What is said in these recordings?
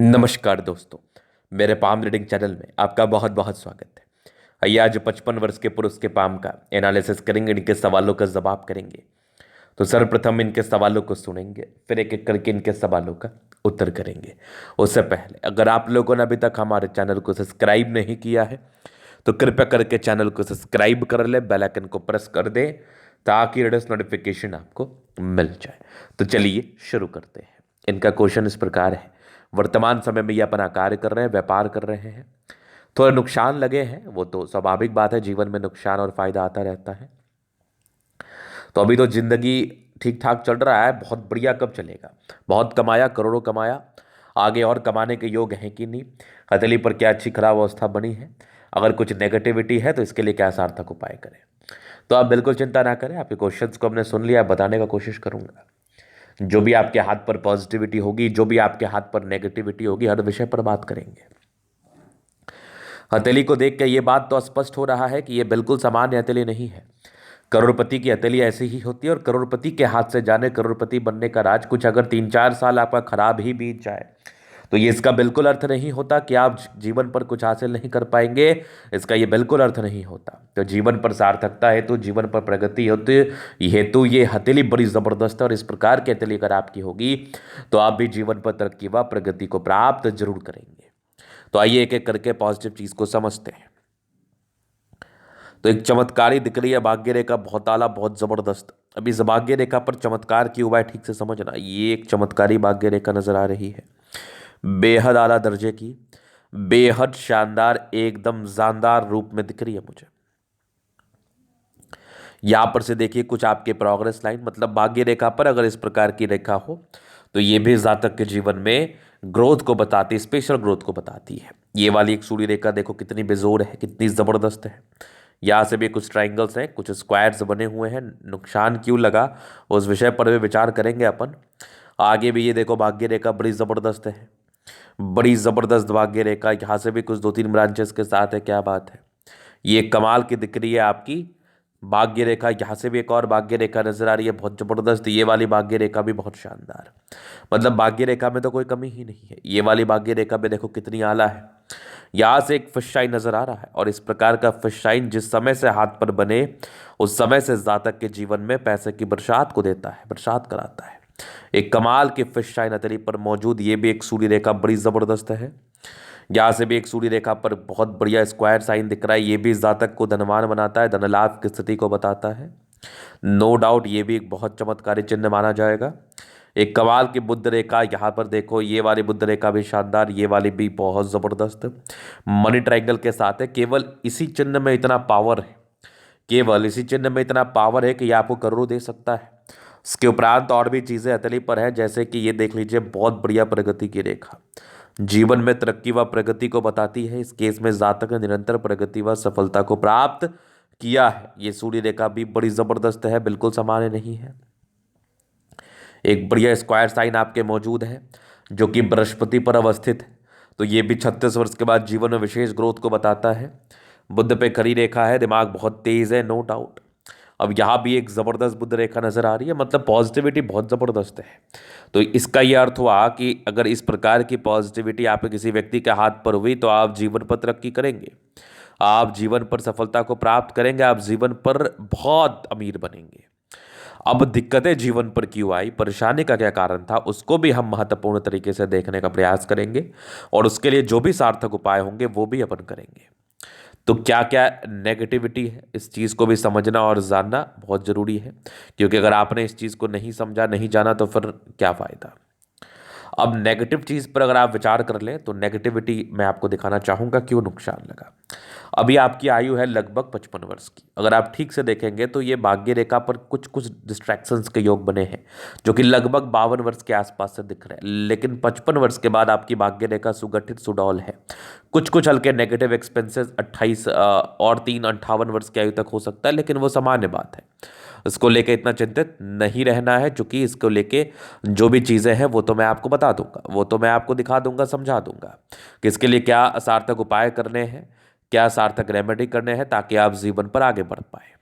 नमस्कार दोस्तों। मेरे पाम रीडिंग चैनल में आपका बहुत बहुत स्वागत है। आइए आज 55 वर्ष के पुरुष के पाम का एनालिसिस करेंगे, इनके सवालों का जवाब करेंगे। तो सर्वप्रथम इनके सवालों को सुनेंगे, फिर एक एक करके इनके सवालों का उत्तर करेंगे। उससे पहले अगर आप लोगों ने अभी तक हमारे चैनल को सब्सक्राइब नहीं किया है तो कृपया करके चैनल को सब्सक्राइब कर ले, बेल आइकन को प्रेस कर दे ताकि लेटेस्ट नोटिफिकेशन आपको मिल जाए। तो चलिए शुरू करते हैं। इनका क्वेश्चन इस प्रकार है। वर्तमान समय में ये अपना कार्य कर रहे हैं, व्यापार कर रहे हैं, थोड़ा नुकसान लगे हैं, वो तो स्वाभाविक बात है, जीवन में नुकसान और फायदा आता रहता है। तो अभी तो जिंदगी ठीक ठाक चल रहा है, बहुत बढ़िया। कब चलेगा? बहुत कमाया, करोड़ों कमाया, आगे और कमाने के योग हैं कि नहीं? हथेली पर क्या अच्छी खराब अवस्था बनी है? अगर कुछ नेगेटिविटी है तो इसके लिए क्या सार्थक उपाय करें? तो आप बिल्कुल चिंता ना करें, आपके क्वेश्चंस को हमने सुन लिया, बताने का कोशिश करूंगा। जो भी आपके हाथ पर पॉजिटिविटी होगी, जो भी आपके हाथ पर नेगेटिविटी होगी, हर विषय पर बात करेंगे। हथेली को देख के ये बात तो स्पष्ट हो रहा है कि ये बिल्कुल सामान्य हथेली नहीं है। करोड़पति की हथेली ऐसी ही होती है, और करोड़पति के हाथ से जाने करोड़पति बनने का राज। कुछ अगर 3-4 साल आपका खराब ही बीत जाए तो ये इसका बिल्कुल अर्थ नहीं होता कि आप जीवन पर कुछ हासिल नहीं कर पाएंगे। इसका ये बिल्कुल अर्थ नहीं होता। तो जीवन पर सार्थकता हेतु, जीवन पर प्रगति हेतु ये हथेली बड़ी जबरदस्त है, और इस प्रकार की हथेली अगर आपकी होगी तो आप भी जीवन पर तरक्की व प्रगति को प्राप्त जरूर करेंगे। तो आइए एक एक करके पॉजिटिव चीज को समझते हैं। तो एक चमत्कारी दिख रही है भाग्य रेखा, बहुत आला, बहुत जबरदस्त। अभी इस भाग्य रेखा पर चमत्कार की हुआ है, ठीक से समझना। ये एक चमत्कारी भाग्य रेखा नजर आ रही है, बेहद आला दर्जे की, बेहद शानदार, एकदम जानदार रूप में दिख रही है मुझे। यहां पर से देखिए कुछ आपके प्रोग्रेस लाइन, मतलब भाग्य रेखा पर अगर इस प्रकार की रेखा हो तो ये भी जातक के जीवन में ग्रोथ को बताती है, स्पेशल ग्रोथ को बताती है। ये वाली एक सूर्य रेखा देखो कितनी बेजोर है, कितनी जबरदस्त है। यहाँ से भी कुछ ट्राइंगल्स हैं, कुछ स्क्वायर्स बने हुए हैं। नुकसान क्यों लगा उस विषय पर भी विचार करेंगे अपन। आगे भी ये देखो भाग्य रेखा बड़ी जबरदस्त है, बड़ी जबरदस्त भाग्य रेखा। यहाँ से भी कुछ 2-3 ब्रांचेस के साथ है, क्या बात है। ये कमाल की दिख रही है आपकी भाग्य रेखा। यहाँ से भी एक और भाग्य रेखा नजर आ रही है, बहुत जबरदस्त। ये वाली भाग्य रेखा भी बहुत शानदार, मतलब भाग्य रेखा में तो कोई कमी ही नहीं है। ये वाली भाग्य रेखा में देखो कितनी आला है। यहाँ से एक फिश शाइन नजर आ रहा है, और इस प्रकार का फिश शाइन जिस समय से हाथ पर बने उस समय से जातक के जीवन में पैसे की बरसात को देता है, बरसात कराता है। एक कमाल की फिश शाइन हथेली पर मौजूद। ये भी एक सूर्य रेखा बड़ी जबरदस्त है। यहाँ से भी एक सूर्य रेखा पर बहुत बढ़िया स्क्वायर साइन दिख रहा है। ये भी जातक को धनवान बनाता है, धन लाभ की स्थिति को बताता है। नो डाउट ये भी एक बहुत चमत्कारी चिन्ह माना जाएगा। एक कमाल की बुद्ध रेखा यहाँ पर देखो, ये वाली बुद्ध रेखा भी शानदार, ये वाली भी बहुत जबरदस्त मनी ट्रायंगल के साथ है। केवल इसी चिन्ह में इतना पावर है, केवल इसी चिन्ह में इतना पावर है कि ये आपको करोड़ों दे सकता है। इसके उपरांत और भी चीजें हथेली पर है, जैसे कि ये देख लीजिए, बहुत बढ़िया प्रगति की रेखा, जीवन में तरक्की व प्रगति को बताती है। इस केस में जातक ने निरंतर प्रगति व सफलता को प्राप्त किया है। ये सूर्य रेखा भी बड़ी जबरदस्त है, बिल्कुल सामान्य नहीं है। एक बढ़िया स्क्वायर साइन आपके मौजूद है जो कि बृहस्पति पर अवस्थित है। तो ये भी 36 वर्ष के बाद जीवन में विशेष ग्रोथ को बताता है। बुद्ध पे खड़ी रेखा है, दिमाग बहुत तेज है, नो डाउट। अब यहाँ भी एक जबरदस्त बुद्ध रेखा नजर आ रही है, मतलब पॉजिटिविटी बहुत जबरदस्त है। तो इसका यह अर्थ हुआ कि अगर इस प्रकार की पॉजिटिविटी आपके किसी व्यक्ति के हाथ पर हुई तो आप जीवन पर तरक्की करेंगे, आप जीवन पर सफलता को प्राप्त करेंगे, आप जीवन पर बहुत अमीर बनेंगे। अब दिक्कतें जीवन पर क्यों आई, परेशानी का क्या कारण था, उसको भी हम महत्वपूर्ण तरीके से देखने का प्रयास करेंगे, और उसके लिए जो भी सार्थक उपाय होंगे वो भी अपन करेंगे। तो क्या क्या नेगेटिविटी है, इस चीज़ को भी समझना और जानना बहुत ज़रूरी है, क्योंकि अगर आपने इस चीज़ को नहीं समझा, नहीं जाना, तो फिर क्या फ़ायदा। अब नेगेटिव चीज़ पर अगर आप विचार कर लें तो नेगेटिविटी मैं आपको दिखाना चाहूँगा क्यों नुकसान लगा। अभी आपकी आयु है लगभग 55 वर्ष की। अगर आप ठीक से देखेंगे तो ये भाग्य रेखा पर कुछ कुछ डिस्ट्रैक्शंस के योग बने हैं जो कि लगभग 52 वर्ष के आसपास से दिख रहे हैं, लेकिन 55 वर्ष के बाद आपकी भाग्य रेखा सुगठित सुडौल है। कुछ कुछ हल्के नेगेटिव एक्सपेंसेस 28 और 3 58 वर्ष की आयु तक हो सकता है, लेकिन वो सामान्य बात है। इसको लेके इतना चिंतित नहीं रहना है, क्योंकि इसको लेके जो भी चीज़ें हैं वो तो मैं आपको बता दूंगा, वो तो मैं आपको दिखा दूंगा, समझा दूंगा कि इसके लिए क्या सार्थक उपाय करने हैं, क्या सार्थक रेमेडी करने हैं, ताकि आप जीवन पर आगे बढ़ पाए।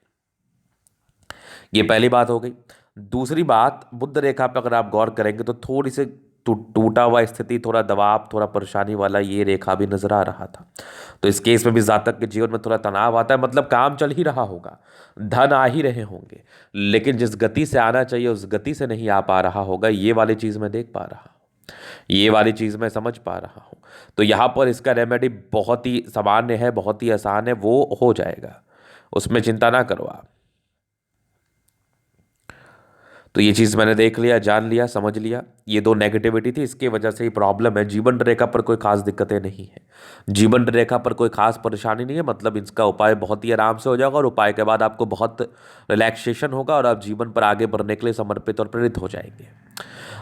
ये पहली बात हो गई। दूसरी बात, बुद्ध रेखा पर अगर आप गौर करेंगे तो टूटा हुआ स्थिति, थोड़ा दबाव, थोड़ा परेशानी वाला ये रेखा भी नजर आ रहा था। तो इस केस में भी जातक के जीवन में थोड़ा तनाव आता है, मतलब काम चल ही रहा होगा, धन आ ही रहे होंगे, लेकिन जिस गति से आना चाहिए उस गति से नहीं आ पा रहा होगा। ये वाली चीज मैं देख पा रहा हूँ, ये वाली चीज मैं समझ पा रहा हूँ। तो यहाँ पर इसका रेमेडी बहुत ही सामान्य है, बहुत ही आसान है, वो हो जाएगा, उसमें चिंता ना करो आप। तो ये चीज़ मैंने देख लिया, जान लिया, समझ लिया। ये दो नेगेटिविटी थी, इसकी वजह से ही प्रॉब्लम है। जीवन रेखा पर कोई खास दिक्कतें नहीं है, जीवन रेखा पर कोई खास परेशानी नहीं है, मतलब इसका उपाय बहुत ही आराम से हो जाएगा और उपाय के बाद आपको बहुत रिलैक्सेशन होगा और आप जीवन पर आगे बढ़ने के लिए समर्पित और प्रेरित हो जाएंगे।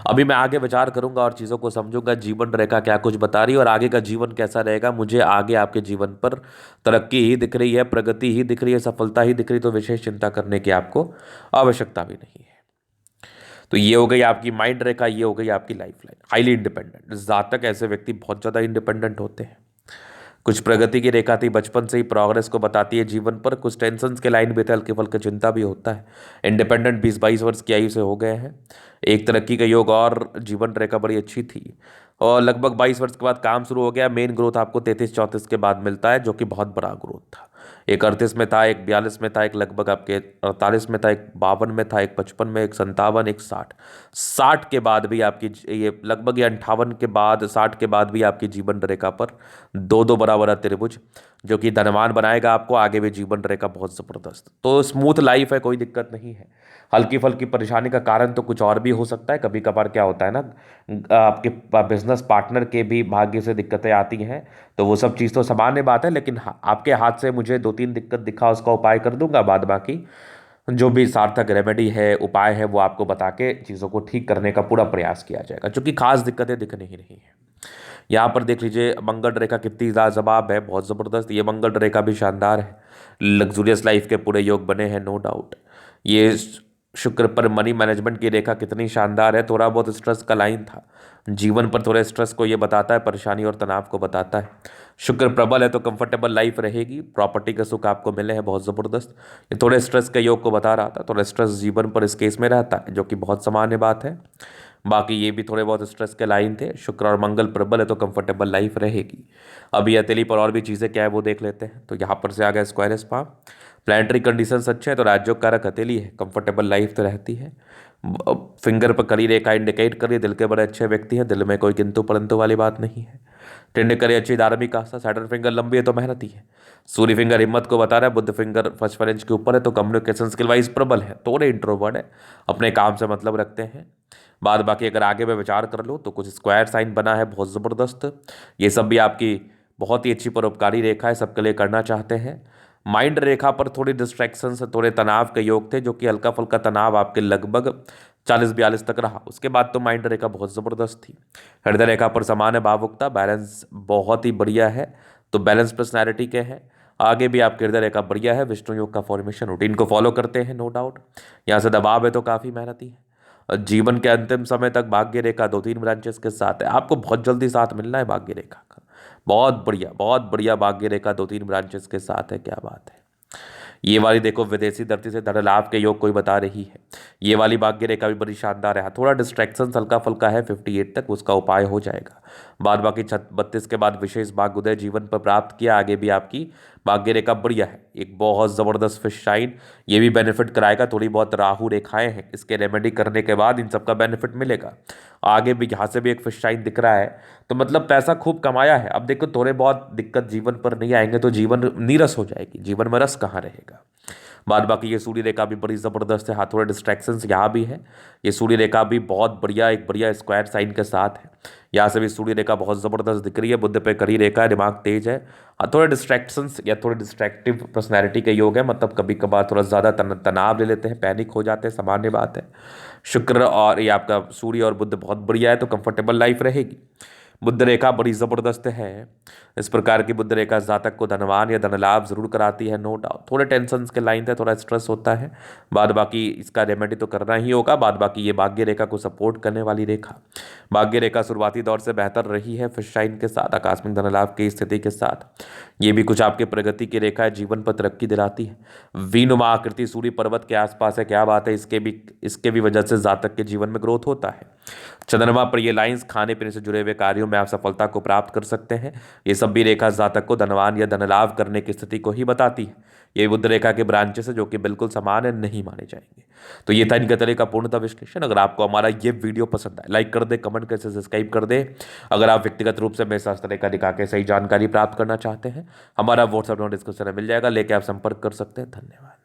अभी मैं आगे विचार करूंगा और चीज़ों को समझूंगा, जीवन रेखा क्या कुछ बता रही है और आगे का जीवन कैसा रहेगा। मुझे आगे आपके जीवन पर तरक्की ही दिख रही है, प्रगति ही दिख रही है, सफलता ही दिख रही है, तो विशेष चिंता करने की आपको आवश्यकता भी नहीं है। तो ये हो गई आपकी माइंड रेखा, ये हो गई आपकी लाइफ लाइन। हाईली इंडिपेंडेंट जातक, ऐसे व्यक्ति बहुत ज़्यादा इंडिपेंडेंट होते हैं। कुछ प्रगति की रेखा थी, बचपन से ही प्रोग्रेस को बताती है जीवन पर। कुछ टेंशन के लाइन भी थे, हल्के फुल्के चिंता भी होता है। इंडिपेंडेंट 20-22 वर्ष की आयु से हो गए हैं। एक तरक्की का योग और जीवन रेखा बड़ी अच्छी थी और लगभग 22 वर्ष के बाद काम शुरू हो गया। मेन ग्रोथ आपको 33-34 के बाद मिलता है, जो कि बहुत बड़ा ग्रोथ था। एक 38 में था, एक 42 में था, एक लगभग आपके 48 में था, एक 52 में था, एक 55 में, एक 57, एक 60। 60 के बाद भी आपकी ये लगभग ये 58 के बाद 60 के बाद भी आपकी जीवन रेखा पर दो दो बराबर त्रिभुज, जो कि धनवान बनाएगा आपको। आगे भी जीवन रेखा बहुत ज़बरदस्त, तो स्मूथ लाइफ है, कोई दिक्कत नहीं है। हल्की फल्की परेशानी का कारण तो कुछ और भी हो सकता है। कभी कभार क्या होता है ना, आपके बिजनेस पार्टनर के भी भाग्य से दिक्कतें आती हैं, तो वो सब चीज़ तो सामान्य बात है। लेकिन आपके हाथ से मुझे 2-3 दिक्कत दिखा, उसका उपाय कर दूंगा। बाद बाकी जो भी सार्थक रेमेडी है, उपाय है, वो आपको बता के चीज़ों को ठीक करने का पूरा प्रयास किया जाएगा, क्योंकि खास दिक्कतें दिख नहीं रही हैं। यहाँ पर देख लीजिए मंगल रेखा कितनी लाजवाब है, बहुत ज़बरदस्त। ये मंगल रेखा भी शानदार है, लग्जूरियस लाइफ के पूरे योग बने हैं, नो डाउट। ये शुक्र पर मनी मैनेजमेंट की रेखा कितनी शानदार है। थोड़ा बहुत स्ट्रेस का लाइन था, जीवन पर थोड़े स्ट्रेस को ये बताता है, परेशानी और तनाव को बताता है। शुक्र प्रबल है तो कंफर्टेबल लाइफ रहेगी, प्रॉपर्टी का सुख आपको मिले हैं, बहुत ज़बरदस्त। ये थोड़े स्ट्रेस के योग को बता रहा था, थोड़ा स्ट्रेस जीवन पर इस केस में रहता है, जो कि बहुत सामान्य बात है। बाकी ये भी थोड़े बहुत स्ट्रेस के लाइन थे। शुक्र और मंगल प्रबल है तो कंफर्टेबल लाइफ रहेगी। अभी हथेली पर और भी चीज़ें क्या है वो देख लेते हैं। तो यहाँ पर से आ गया स्क्वायर स्पा। प्लानिटरी कंडीशंस अच्छे हैं तो राज्यों कारक हथेली है, कंफर्टेबल लाइफ तो रहती है। फिंगर पर कली रेखा इंडिकेट करिए दिल के बड़े अच्छे व्यक्ति हैं, दिल में कोई किंतु परंतु वाली बात नहीं है। टिंड करिए अच्छी धार्मिक आस्था। सैटर्न फिंगर लंबी है तो मेहनती है। सूर्य फिंगर हिम्मत को बता रहा है। बुद्ध फिंगर फर्स्ट 4 इंच के ऊपर है तो कम्युनिकेशन स्किल वाइज प्रबल है, थोड़े इंट्रोवर्ट है, अपने काम से मतलब रखते हैं। बाद बाकी अगर आगे में विचार कर लो तो कुछ स्क्वायर साइन बना है, बहुत ज़बरदस्त। ये सब भी आपकी बहुत ही अच्छी परोपकारी रेखा है, सबके लिए करना चाहते हैं। माइंड रेखा पर थोड़ी डिस्ट्रैक्शन से थोड़े तनाव के योग थे, जो कि हल्का फुल्का तनाव आपके लगभग 40-42 तक रहा। उसके बाद तो माइंड रेखा बहुत ज़बरदस्त थी। हृदय रेखा पर सामान्य भावुकता, बैलेंस बहुत ही बढ़िया है, तो बैलेंस पर्सनैलिटी के हैं। आगे भी आपकी हृदय रेखा बढ़िया है। विष्णु योग का फॉर्मेशन रूटीन को फॉलो करते हैं, नो डाउट। यहाँ से दबाव है तो काफ़ी मेहनती है। और जीवन के अंतिम समय तक भाग्य रेखा 2-3 ब्रांचेस के साथ है, आपको बहुत जल्दी साथ मिलना है भाग्य रेखा का। बहुत बढ़िया, बहुत बढ़िया भाग्य रेखा 2-3 ब्रांचेस के साथ है, क्या बात है। ये वाली देखो विदेशी धरती से धन लाभ के योग कोई बता रही है। ये वाली भाग्य रेखा भी बड़ी शानदार है। थोड़ा डिस्ट्रैक्शन हल्का फुल्का है 58 तक, उसका उपाय हो जाएगा। बाद बाकी 32 के बाद विशेष भाग्य उदय जीवन पर प्राप्त किया। आगे भी आपकी भाग्य रेखा बढ़िया है। एक बहुत ज़बरदस्त फिश शाइन, ये भी बेनिफिट कराएगा। थोड़ी बहुत राहु रेखाएं हैं, इसके रेमेडी करने के बाद इन सबका बेनिफिट मिलेगा। आगे भी यहाँ से भी एक फिश शाइन दिख रहा है, तो मतलब पैसा खूब कमाया है। अब देखो थोड़े बहुत दिक्कत जीवन पर नहीं आएंगे तो जीवन नीरस हो जाएगी, जीवन में रस कहाँ रहेगा। बाद बाकी ये सूर्य रेखा भी बड़ी ज़बरदस्त है। हाँ थोड़े डिस्ट्रैक्शंस यहाँ भी है। ये सूर्य रेखा भी बहुत बढ़िया, एक बढ़िया स्क्वायर साइन के साथ है। यहाँ से भी सूर्य रेखा बहुत ज़बरदस्त दिख रही है। बुद्ध पे करी रेखा है, दिमाग तेज है। हाँ थोड़े डिस्ट्रैक्शंस या थोड़े डिस्ट्रैक्टिव पर्सनैलिटी के योग है, मतलब कभी कभार थोड़ा ज़्यादा तनाव ले लेते हैं, पैनिक हो जाते हैं, सामान्य बात है। शुक्र और ये आपका सूर्य और बुद्ध बहुत बढ़िया है तो कंफर्टेबल लाइफ रहेगी। बुद्ध रेखा बड़ी ज़बरदस्त है। इस प्रकार की बुद्ध रेखा जातक को धनवान या धन लाभ जरूर कराती है, नो डाउट। थोड़े टेंशन के लाइन थे, थोड़ा स्ट्रेस होता है। बाद बाकी इसका रेमेडी तो करना ही होगा। बाद बाकी ये भाग्य रेखा को सपोर्ट करने वाली रेखा। भाग्य रेखा शुरुआती दौर से बेहतर रही है फिश शाइन के साथ, आकस्मिक धन लाभ की स्थिति के साथ। ये भी कुछ आपके प्रगति की रेखा है, जीवन पर तरक्की दिलाती है। वीनुमा आकृति सूर्य पर्वत के आसपास है, क्या बात है। इसके भी वजह से जातक के जीवन में ग्रोथ होता है। चंद्रमा पर ये लाइंस खाने पीने से जुड़े हुए कार्यों में आप सफलता को प्राप्त कर सकते हैं। ये सब भी रेखा जातक को धनवान या धन लाभ करने की स्थिति को ही बताती है। ये बुध रेखा के ब्रांचेस है जो कि बिल्कुल समान है, नहीं माने जाएंगे। तो ये था इनका तरह का पूर्णतः विश्लेषण। अगर आपको हमारा ये वीडियो पसंद आए, लाइक कर दे, कमेंट कर, सब्सक्राइब कर दे। अगर आप व्यक्तिगत रूप से मेरे साथ इस तरह का दिखा के सही जानकारी प्राप्त करना चाहते हैं, हमारा व्हाट्सएप नंबर डिस्क्रिप्शन में मिल जाएगा, लेके आप संपर्क कर सकते हैं। धन्यवाद।